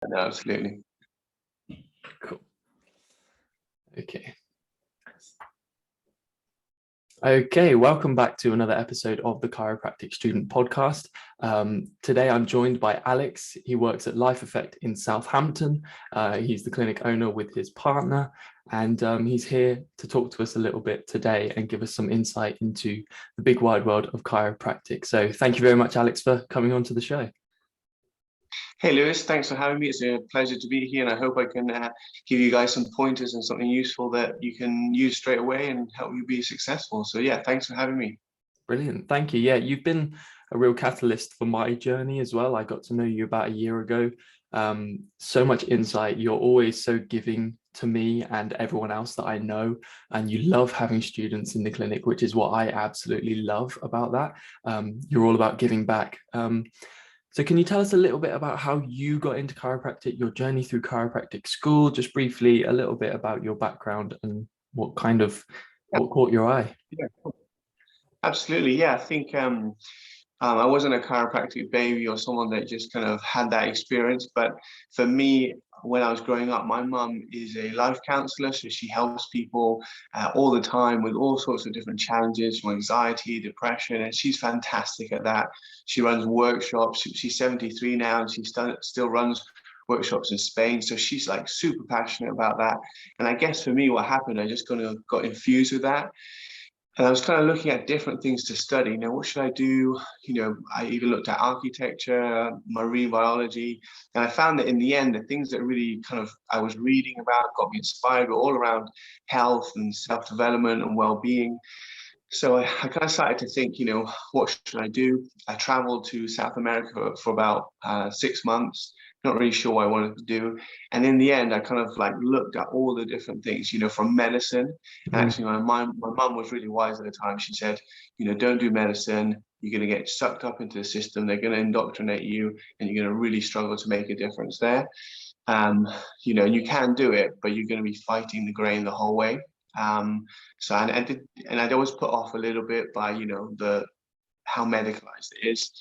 No, absolutely. Cool. Okay. Okay, welcome back to another episode of the Chiropractic Student Podcast. Today I'm joined by Alex. He works at Life Effect in Southampton. He's the clinic owner with his partner, and he's here to talk to us a little bit today and give us some insight into the big wide world of chiropractic. So thank you very much, Alex, for coming on to the show. Hey, Lewis, thanks for having me. It's a pleasure to be here, and I hope I can give you guys some pointers and something useful that you can use straight away and help you be successful. So yeah, thanks for having me. Brilliant. Thank you. Yeah, you've been a real catalyst for my journey as well. I got to know you about a year ago. So much insight. You're always so giving to me and everyone else that I know, and you love having students in the clinic, which is what I absolutely love about that. You're all about giving back. So can you tell us a little bit about how you got into chiropractic, your journey through chiropractic school, just briefly a little bit about your background and what caught your eye? Yeah, absolutely. Yeah, I think I wasn't a chiropractic baby or someone that just kind of had that experience. But for me, when I was growing up, my mum is a life counselor. So she helps people all the time with all sorts of different challenges, from anxiety, depression, and she's fantastic at that. She runs workshops. She's 73 now, and she still runs workshops in Spain. So she's like super passionate about that. And I guess for me, what happened, I just kind of got infused with that. And I was kind of looking at different things to study. You know, what should I do? You know, I even looked at architecture, marine biology, and I found that in the end, the things that really kind of I was reading about, got me inspired, were all around health and self-development and well-being. So I kind of started to think, you know, what should I do? I traveled to South America for about 6 months, not really sure what I wanted to do. And in the end, I kind of like looked at all the different things, you know, from medicine. And actually, my mum was really wise at the time. She said, you know, don't do medicine. You're going to get sucked up into the system. They're going to indoctrinate you, and you're going to really struggle to make a difference there. You know, you can do it, but you're going to be fighting the grain the whole way. So I'd always put off a little bit by, you know, how medicalized it is.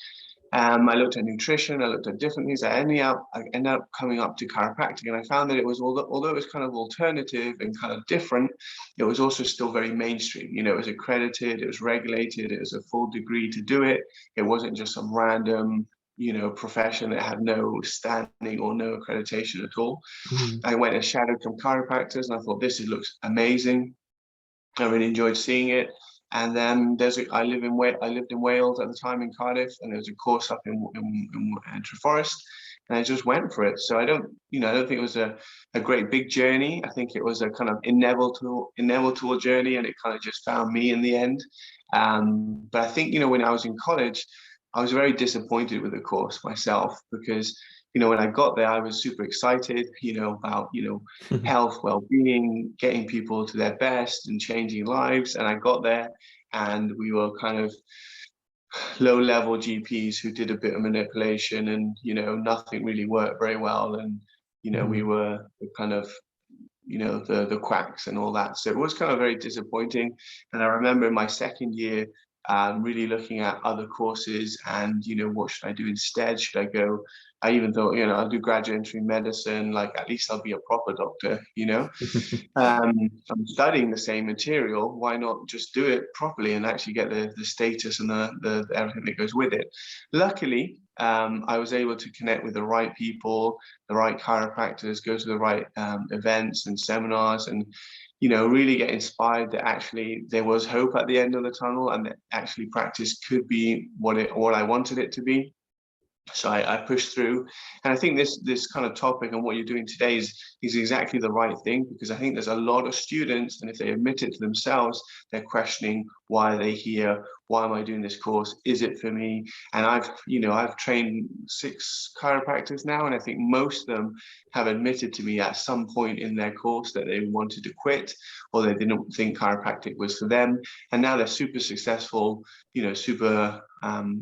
I looked at nutrition, I looked at different things. I ended up coming up to chiropractic, and I found that it was, although it was kind of alternative and kind of different, it was also still very mainstream. You know, it was accredited, it was regulated, it was a full degree to do it. It wasn't just some random, you know, profession that had no standing or no accreditation at all. I went and shadowed some chiropractors, and I thought, this looks amazing. I really enjoyed seeing it. And then I lived in Wales at the time, in Cardiff, and there was a course up in Treforest, and I just went for it. So I don't think it was a great big journey. I think it was a kind of inevitable journey, and it kind of just found me in the end. But I think, you know, when I was in college, I was very disappointed with the course myself, because, you know, when I got there, I was super excited, you know, about, you know, health, well-being, getting people to their best and changing lives. And I got there, and we were kind of low-level GPs who did a bit of manipulation, and, you know, nothing really worked very well. And, you know, we were kind of, you know, the quacks and all that. So it was kind of very disappointing. And I remember in my second year, really looking at other courses and, you know, what should I do instead? Should I go? I even thought, you know, I'll do graduate entry medicine, like at least I'll be a proper doctor, you know. I'm studying the same material, why not just do it properly and actually get the status and the everything that goes with it? Luckily, I was able to connect with the right people, the right chiropractors, go to the right events and seminars, and, you know, really get inspired that actually there was hope at the end of the tunnel, and that actually practice could be what I wanted it to be. So I pushed through, and I think this kind of topic and what you're doing today is exactly the right thing, because I think there's a lot of students, and if they admit it to themselves, they're questioning, why are they here? Why am I doing this course? Is it for me? And I've trained 6 chiropractors now, and I think most of them have admitted to me at some point in their course that they wanted to quit, or they didn't think chiropractic was for them. And now they're super successful, you know, super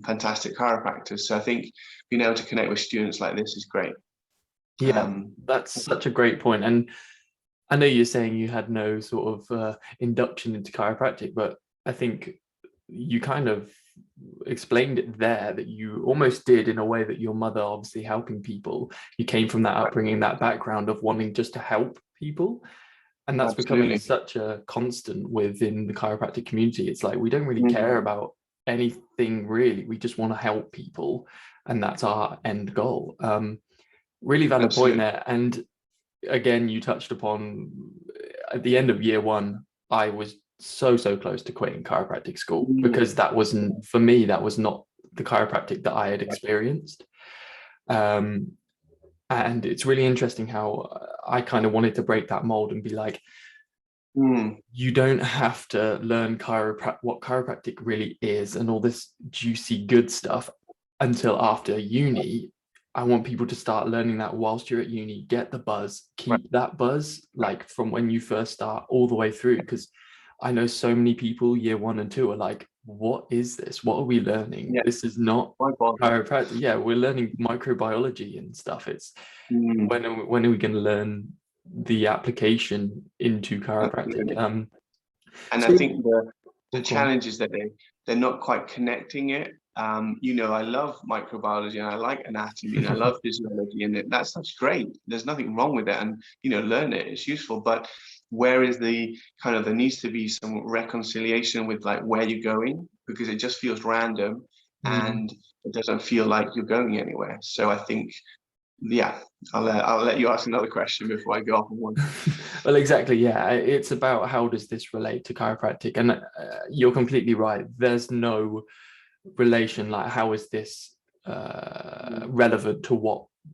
fantastic chiropractors. So I think being able to connect with students like this is great. Yeah, that's such a great point. And I know you're saying you had no sort of induction into chiropractic, but I think you kind of explained it there, that you almost did in a way that your mother obviously helping people, you came from that upbringing, that background of wanting just to help people. And that's becoming Absolutely. such a constant within the chiropractic community. It's like we don't really Mhm. care about anything really. We just want to help people, and that's our end goal. Really valid point Absolutely. there. And again, you touched upon at the end of year one, I was so close to quitting chiropractic school, Mm. because that wasn't, for me, that was not the chiropractic that I had experienced. And it's really interesting how I kind of wanted to break that mold and be like, Mm. you don't have to learn what chiropractic really is and all this juicy good stuff until after uni. I want people to start learning that whilst you're at uni. Get the buzz, Right. keep that buzz, like from when you first start all the way through, because I know so many people year 1 and 2 are like, what is this? What are we learning? Yeah. This is not My God. chiropractic. Yeah, we're learning microbiology and stuff. It's Mm. when are we going to learn the application into chiropractic? Absolutely. And I So, think the oh, go on. challenge is that they're not quite connecting it. I love microbiology and I like anatomy and I love physiology, and that's great. There's nothing wrong with it, and learn it. It's useful, but where is the kind of, there needs to be some reconciliation with like where you're going, because it just feels random Mm. and it doesn't feel like you're going anywhere. So I think, yeah, I'll let you ask another question before I go off on one. Well, exactly. Yeah, it's about how does this relate to chiropractic, and you're completely right. There's no relation. Like, how is this relevant to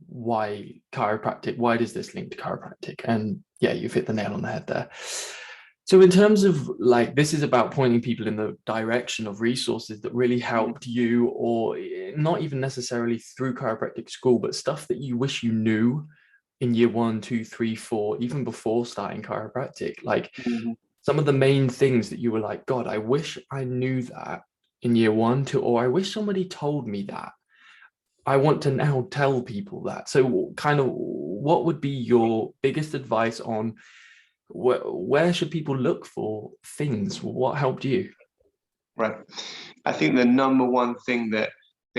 why chiropractic? Why does this link to chiropractic? And yeah, you've hit the nail on the head there. So in terms of like, this is about pointing people in the direction of resources that really helped you, or not even necessarily through chiropractic school, but stuff that you wish you knew in year 1, 2, 3, 4, even before starting chiropractic. Like Mhm. some of the main things that you were like, God, I wish I knew that in year 1, 2, or I wish somebody told me that. I want to now tell people that. So kind of what would be your biggest advice on where should people look for things? What helped you? Right. I think the number one thing that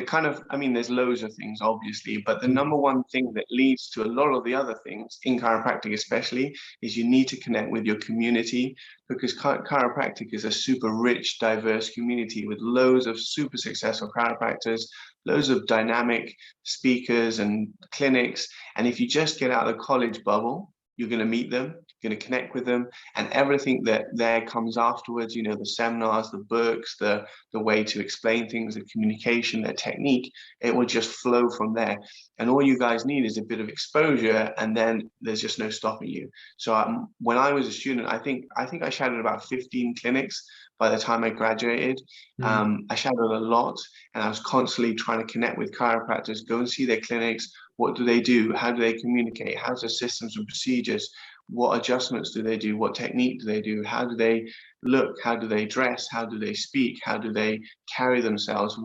kind of, I mean, there's loads of things, obviously, but the Mm, number one thing that leads to a lot of the other things in chiropractic, especially, is you need to connect with your community, because chiropractic is a super rich, diverse community with loads of super successful chiropractors, loads of dynamic speakers and clinics. And if you just get out of the college bubble, you're going to meet them, you're going to connect with them, and everything that there comes afterwards, the seminars, the books, the way to explain things, the communication, the technique, it will just flow from there. And all you guys need is a bit of exposure, and then there's just no stopping you. So when I was a student, I think I shadowed about 15 clinics by the time I graduated. mm, I shadowed a lot, and I was constantly trying to connect with chiropractors, go and see their clinics. What do they do? How do they communicate? How's their systems and procedures? What adjustments do they do? What technique do they do? How do they look? How do they dress? How do they speak? How do they carry themselves?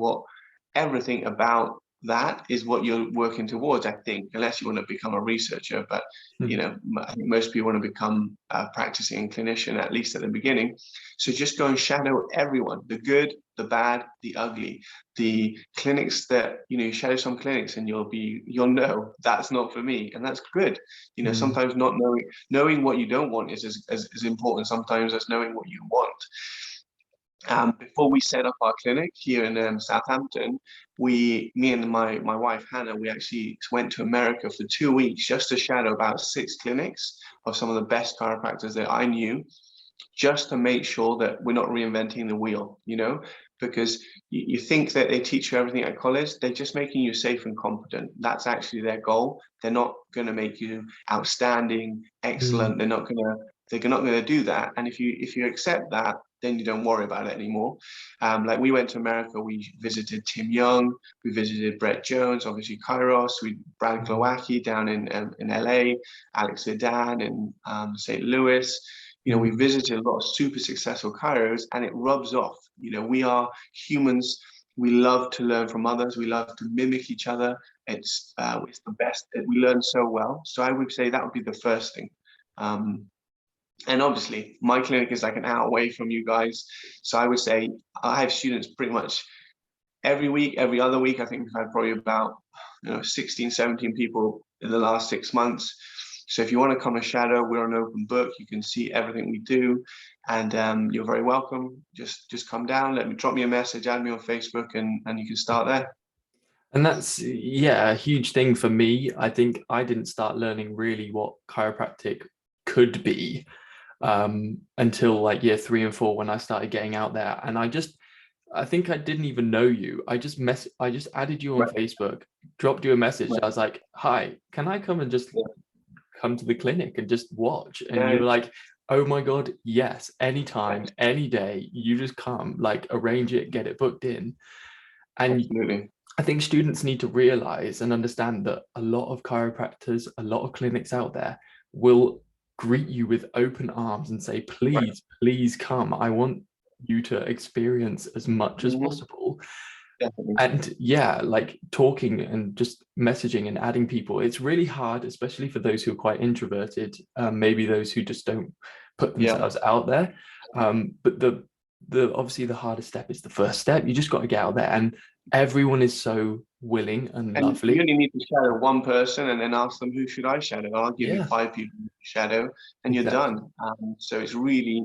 Everything about that is what you're working towards, I think, unless you want to become a researcher. But mm, I think most people want to become a practicing clinician, at least at the beginning. So just go and shadow everyone, the good, the bad, the ugly. The clinics that, you shadow some clinics and you'll know that's not for me. And that's good. mm, Sometimes not knowing what you don't want is as important sometimes as knowing what you want. Before we set up our clinic here in Southampton, me and my wife Hannah, we actually went to America for 2 weeks just to shadow about 6 clinics of some of the best chiropractors that I knew, just to make sure that we're not reinventing the wheel, because you think that they teach you everything at college. They're just making you safe and competent. That's actually their goal. They're not going to make you outstanding, mm, excellent. They're not going to do that. And if you accept that, then you don't worry about it anymore. Like we went to America, we visited Tim Young, we visited Brett Jones, obviously Kairos, Brad mm, Glowacki down in LA, Alex Zidane in St. Louis. We mm, visited a lot of super successful chiros, and it rubs off. We are humans. We love to learn from others. We love to mimic each other. It's the best. We learn so well. So I would say that would be the first thing. Um, and obviously, my clinic is like an hour away from you guys. So I would say I have students pretty much every week, every other week. I think we've had probably about 16, 17 people in the last 6 months. So if you want to come and shadow, we're an open book. You can see everything we do, and you're very welcome. Just come down, drop me a message, add me on Facebook, and you can start there. And that's, yeah, a huge thing for me. I think I didn't start learning really what chiropractic could be until like year 3 and 4, when I started getting out there. And I think I didn't even know you. I just added you on Facebook, dropped you a message. I was like, hi, can I come and just come to the clinic and just watch? And you were like, oh my God, yes, anytime, any day, you just come, like arrange it, get it booked in. And absolutely. I think students need to realize and understand that a lot of chiropractors, a lot of clinics out there will greet you with open arms and say, please, please come. I want you to experience as much as possible. Definitely. And yeah, like talking and just messaging and adding people, it's really hard, especially for those who are quite introverted, maybe those who just don't put themselves out there. But the obviously the hardest step is the first step. You just got to get out there, and everyone is so willing and lovely. You only need to shadow one person and then ask them, who should I shadow? I'll give you 5 people to shadow, and you're done. So it's really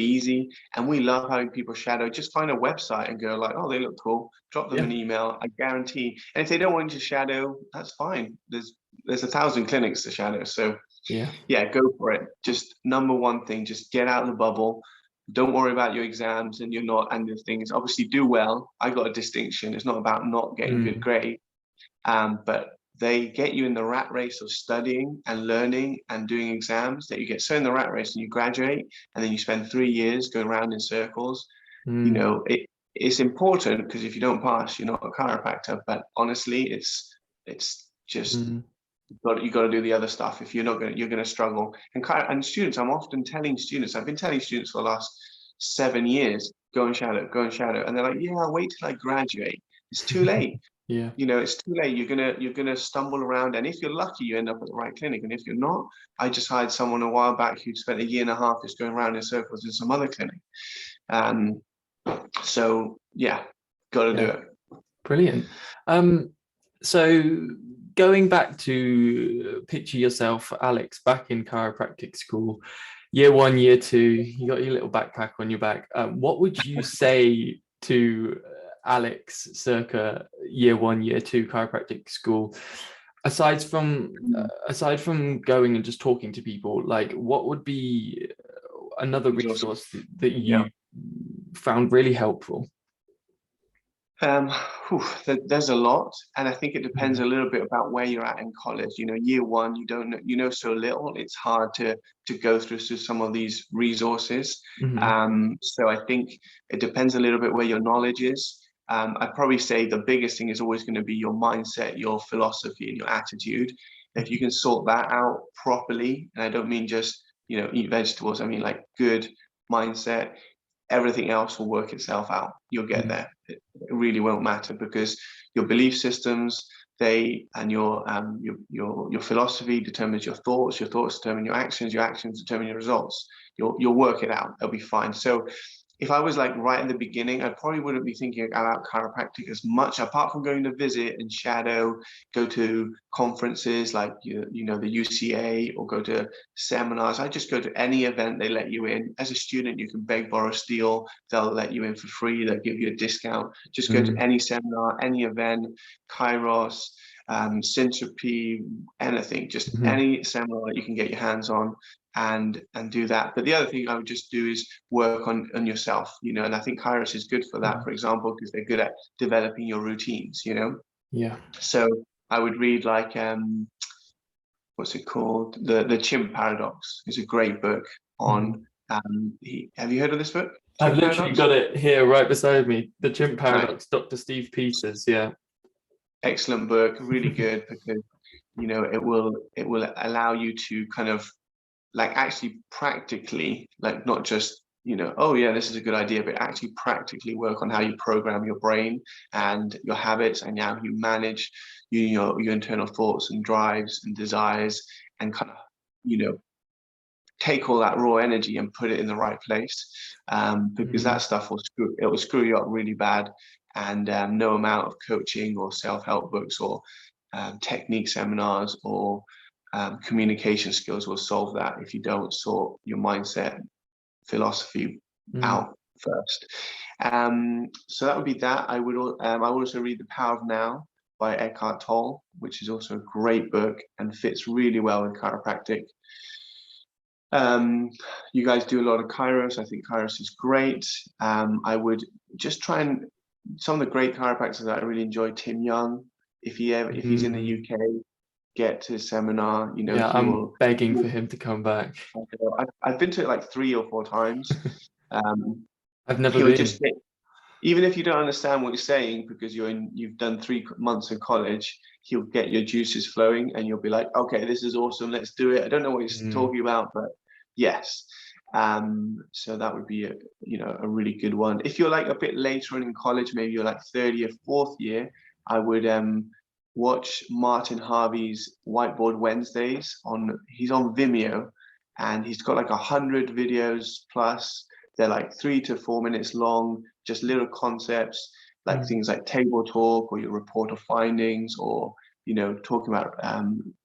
easy, and we love having people shadow. Just find a website and go like, oh, they look cool, drop them an email. I guarantee. And if they don't want you to shadow, that's fine. There's 1,000 clinics to shadow. So yeah, go for it. Just number one thing, just get out of the bubble. Don't worry about your exams and the things. Obviously do well. I got a distinction. It's not about not getting good grade, but they get you in the rat race of studying and learning and doing exams, that you get so in the rat race and you graduate, and then you spend 3 years going around in circles. It's important, because if you don't pass, you're not a chiropractor. But honestly, it's just you got to do the other stuff. If you're not going, you're going to struggle. And students, I'm often telling students, I've been telling students for the last 7 years, go and shadow, and they're like, yeah, I'll wait till I graduate. It's too late. It's too late. You're gonna stumble around, and if you're lucky, you end up at the right clinic. And if you're not, I just hired someone a while back who spent 1.5 years just going around in circles in some other clinic. So yeah, got to do it. Brilliant. So going back to picture yourself, Alex, back in chiropractic school, year 1, year 2, you got your little backpack on your back. What would you say to Alex circa year 1, year 2 chiropractic school? Aside from going and just talking to people, like what would be another resource that you found really helpful? There's a lot, and I think it depends a little bit about where you're at in college. Year 1, you don't know, so little. It's hard to go through some of these resources. So I think it depends a little bit where your knowledge is. I'd probably say the biggest thing is always going to be your mindset, your philosophy, and your attitude. If you can sort that out properly, and I don't mean just eat vegetables, I mean like good mindset, everything else will work itself out. You'll get there. It really won't matter, because your belief systems, and your philosophy determines your thoughts determine your actions determine your results. You'll work it out. It'll be fine. So if I was like right in the beginning, I probably wouldn't be thinking about chiropractic as much, apart from going to visit and shadow, go to conferences like the UCA, or go to seminars. I just go to any event they let you in. As a student, you can beg, borrow, steal. They'll let you in for free. They'll give you a discount. Just go to any seminar, any event, Kairos, Syntropy, anything, just any seminar that you can get your hands on, and do that. But the other thing I would just do is work on yourself, and I think Kairos is good for that, for example, because they're good at developing your routines, So I would read like what's it called, the Chimp Paradox is a great book on have you heard of this book? I've literally got it here right beside me, the Chimp Paradox, Dr. Steve Peters. Excellent book, really good, because it will allow you to kind of like actually practically, like not just oh yeah, this is a good idea, but actually practically work on how you program your brain and your habits, and how you manage your internal thoughts and drives and desires, and kind of take all that raw energy and put it in the right place, because that stuff will screw you up really bad. and no amount of coaching or self-help books or technique seminars or communication skills will solve that if you don't sort your mindset philosophy out first. So that would be that. I would also read The Power of Now by Eckhart Tolle, which is also a great book and fits really well with chiropractic. You guys do a lot of Kairos. I think Kairos is great. I would just try and, some of the great chiropractors that I really enjoy, Tim Young, if he's in the UK, get to his seminar. You know, yeah, I'm begging for him to come back. I've been to it like 3 or 4 times. I've never been. Just say, even if you don't understand what you're saying because you've done 3 months in college, he'll get your juices flowing and you'll be like, okay, this is awesome, let's do it. I don't know what he's talking about, but yes. So that would be a really good one. If you're like a bit later on in college, maybe you're like 3rd or 4th year, I would watch Martin Harvey's Whiteboard Wednesdays. He's on Vimeo, and he's got like 100 videos plus. They're like 3 to 4 minutes long, just little concepts like things like table talk, or your report of findings, or talking about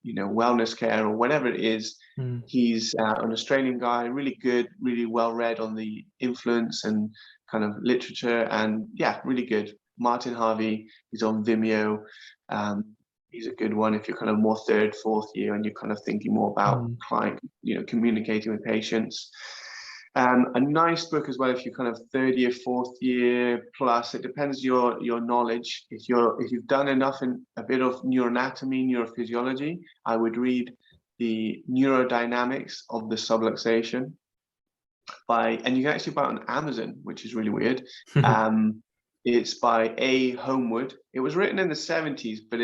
wellness care or whatever it is. He's an Australian guy, really good, really well read on the influence and kind of literature, and yeah, really good. Martin Harvey, he's on Vimeo. He's a good one if you're kind of more 3rd, 4th year and you're kind of thinking more about client, communicating with patients. A nice book as well if you're kind of 3rd year, 4th year plus. It depends your knowledge. If you've done enough in a bit of neuroanatomy, neurophysiology, I would read the Neurodynamics of the Subluxation and you can actually buy it on Amazon, which is really weird. It's by A. Homewood. It was written in the 70s, but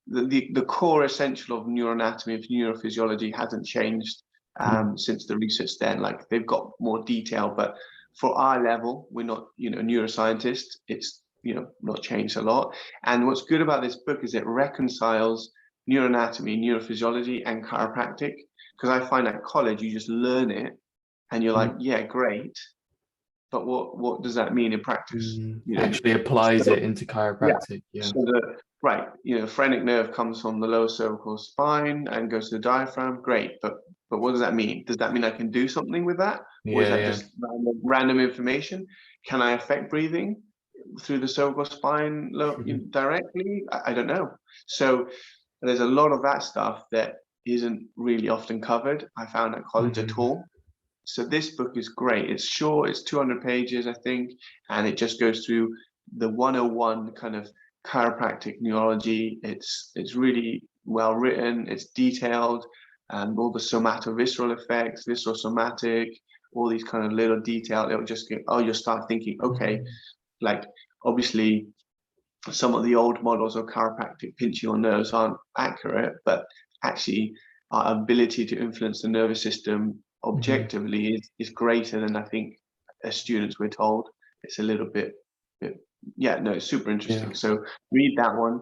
the core essential of neuroanatomy, of neurophysiology hasn't changed since the research then. Like, they've got more detail, but for our level, we're not neuroscientists. It's not changed a lot. And what's good about this book is it reconciles neuroanatomy, neurophysiology, and chiropractic, because I find at college you just learn it and you're like, yeah, great, but what does that mean in practice? Actually applies it into chiropractic. Yeah. So phrenic nerve comes from the lower cervical spine and goes to the diaphragm. Great, but what does that mean? Does that mean I can do something with that? Or is that just random information? Can I affect breathing through the cervical spine directly? I don't know. So there's a lot of that stuff that isn't really often covered, I found, at college at all. So this book is great. It's short, it's 200 pages, I think, and it just goes through the 101 kind of chiropractic neurology. It's really well written, it's detailed, and all the somatovisceral effects, visceral somatic, all these kind of little detail. It'll just get, you'll start thinking, okay, like obviously some of the old models of chiropractic pinching on nerves aren't accurate, but actually our ability to influence the nervous system objectively is greater than I think as students we're told. It's a little bit it's super interesting. So read that one.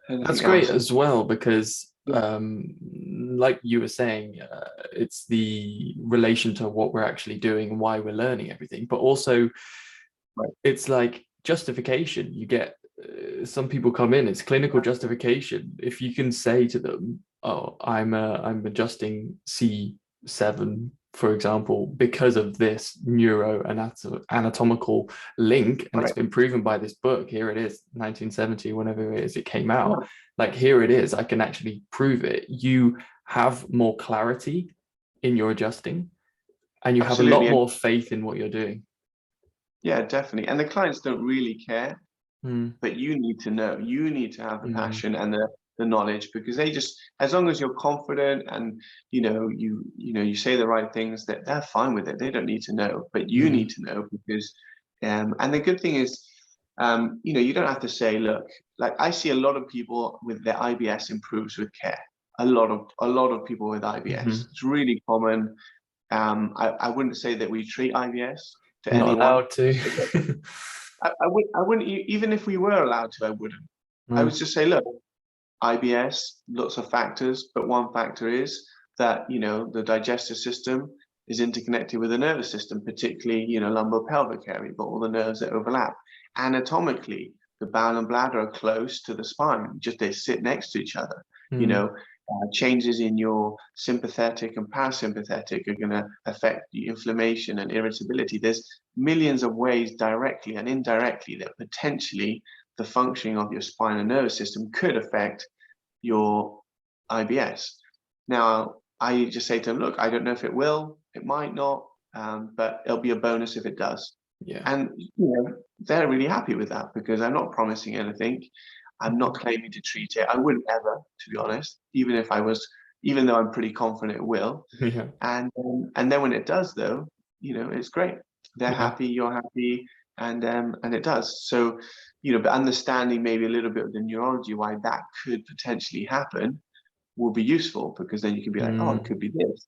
That's great as well, because like you were saying, it's the relation to what we're actually doing and why we're learning everything, but also it's like justification. You get some people come in, it's clinical justification. If you can say to them, I'm adjusting C7, for example, because of this anatomical link, and it's been proven by this book. Here it is, 1970, whenever it is it came out. Like, here it is, I can actually prove it. You have more clarity in your adjusting, and you have a lot more faith in what you're doing. Yeah, definitely. And the clients don't really care, but you need to know. You need to have the passion and the knowledge, because they just, as long as you're confident and you say the right things, that they're fine with it. They don't need to know, but you need to know, because and the good thing is, you don't have to say, look, like I see a lot of people with their IBS improves with care. A lot of people with IBS. It's really common. I wouldn't say that we treat IBS to anyone. Not allowed to. I wouldn't, even if we were allowed to, I wouldn't. I would just say, look, IBS, lots of factors, but one factor is that, the digestive system is interconnected with the nervous system, particularly, lumbar-pelvic area. You've got all the nerves that overlap. Anatomically, the bowel and bladder are close to the spine, just they sit next to each other. Changes in your sympathetic and parasympathetic are going to affect the inflammation and irritability. There's millions of ways directly and indirectly that potentially the functioning of your spine and nervous system could affect your IBS. Now, I just say to them, look, I don't know if it will, it might not, but it'll be a bonus if it does. Yeah. And they're really happy with that, because I'm not promising anything. I'm not claiming to treat it. I wouldn't ever, to be honest, even though I'm pretty confident it will. Yeah. And then when it does, though, it's great. They're happy, you're happy, and it does. So, but understanding maybe a little bit of the neurology, why that could potentially happen, will be useful, because then you can be like, oh, it could be this.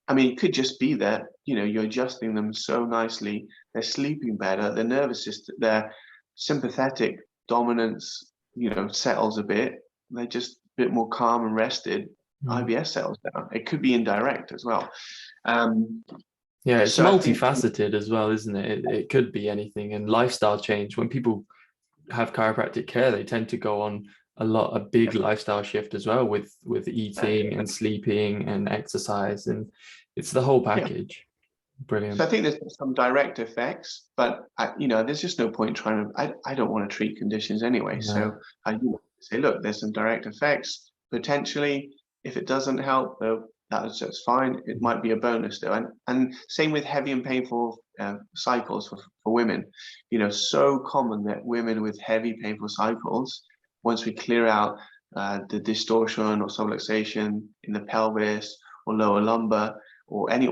I mean, it could just be that, you're adjusting them so nicely, they're sleeping better, their nervous system, their sympathetic dominance, settles a bit, they're just a bit more calm and rested, IBS settles down. It could be indirect as well. Yeah, it's multifaceted as well, isn't it? It could be anything. And lifestyle change, when people have chiropractic care, they tend to go on a big lifestyle shift as well, with eating and sleeping and exercise, and it's the whole package. Brilliant. So I think there's some direct effects, but there's just no point trying to. I don't want to treat conditions anyway. No. So I say, look, there's some direct effects potentially. If it doesn't help, though, that's fine. It might be a bonus, though. And same with heavy and painful cycles for women. So common that women with heavy painful cycles, once we clear out the distortion or subluxation in the pelvis or lower lumbar, or in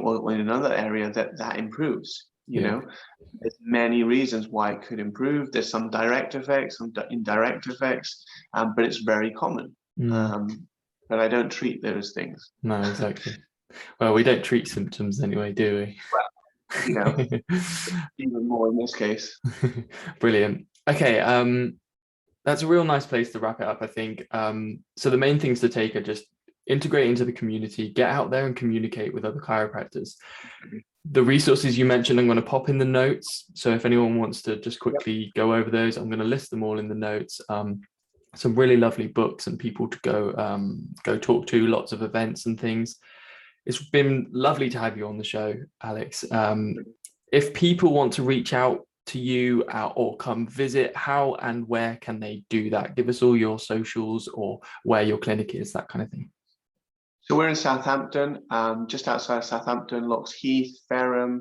another area, that improves. There's many reasons why it could improve. There's some direct effects, some indirect effects, but it's very common. But I don't treat those things. No, exactly. Well, we don't treat symptoms anyway, do we? Well, even more in this case. Brilliant. Okay, that's a real nice place to wrap it up, I think. So the main things to take are just integrate into the community, get out there and communicate with other chiropractors. The resources you mentioned, I'm going to pop in the notes. So if anyone wants to just quickly go over those, I'm going to list them all in the notes. Some really lovely books and people to go talk to, lots of events and things. It's been lovely to have you on the show, Alex. If people want to reach out to you or come visit, how and where can they do that? Give us all your socials or where your clinic is, that kind of thing. So we're in Southampton, just outside of Southampton, Locks Heath, Fareham.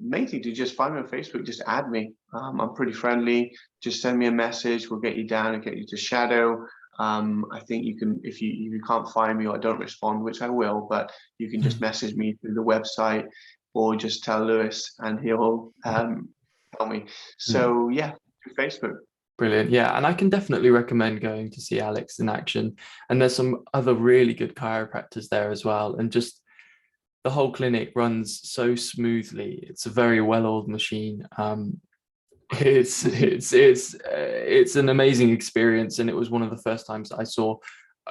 Mainly to just find me on Facebook, just add me. I'm pretty friendly. Just send me a message. We'll get you down and get you to shadow. I think you can, if you can't find me or I don't respond, which I will, but you can just message me through the website or just tell Lewis and he'll tell me. So yeah, through Facebook. Brilliant. Yeah, and I can definitely recommend going to see Alex in action. And there's some other really good chiropractors there as well. And just the whole clinic runs so smoothly. It's a very well-oiled machine. It's an amazing experience, and it was one of the first times I saw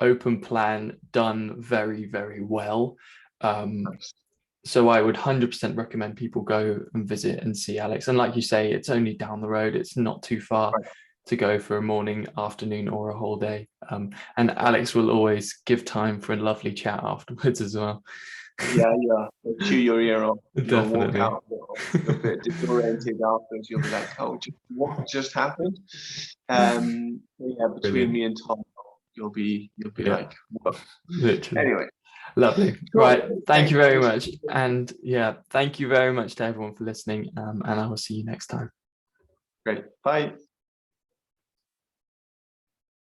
open plan done very, very well. So I would 100% recommend people go and visit and see Alex. And like you say, it's only down the road. It's not too far to go for a morning, afternoon, or a whole day. And Alex will always give time for a lovely chat afterwards as well. Yeah. Chew your ear off. You'll Definitely. walk out a bit disoriented afterwards. You'll be like, oh, what just happened? Between Brilliant. me and Tom, you'll be like, whoa. Literally. Anyway. Lovely. Right. Thank you very much. And yeah, thank you very much to everyone for listening. And I will see you next time. Great. Bye.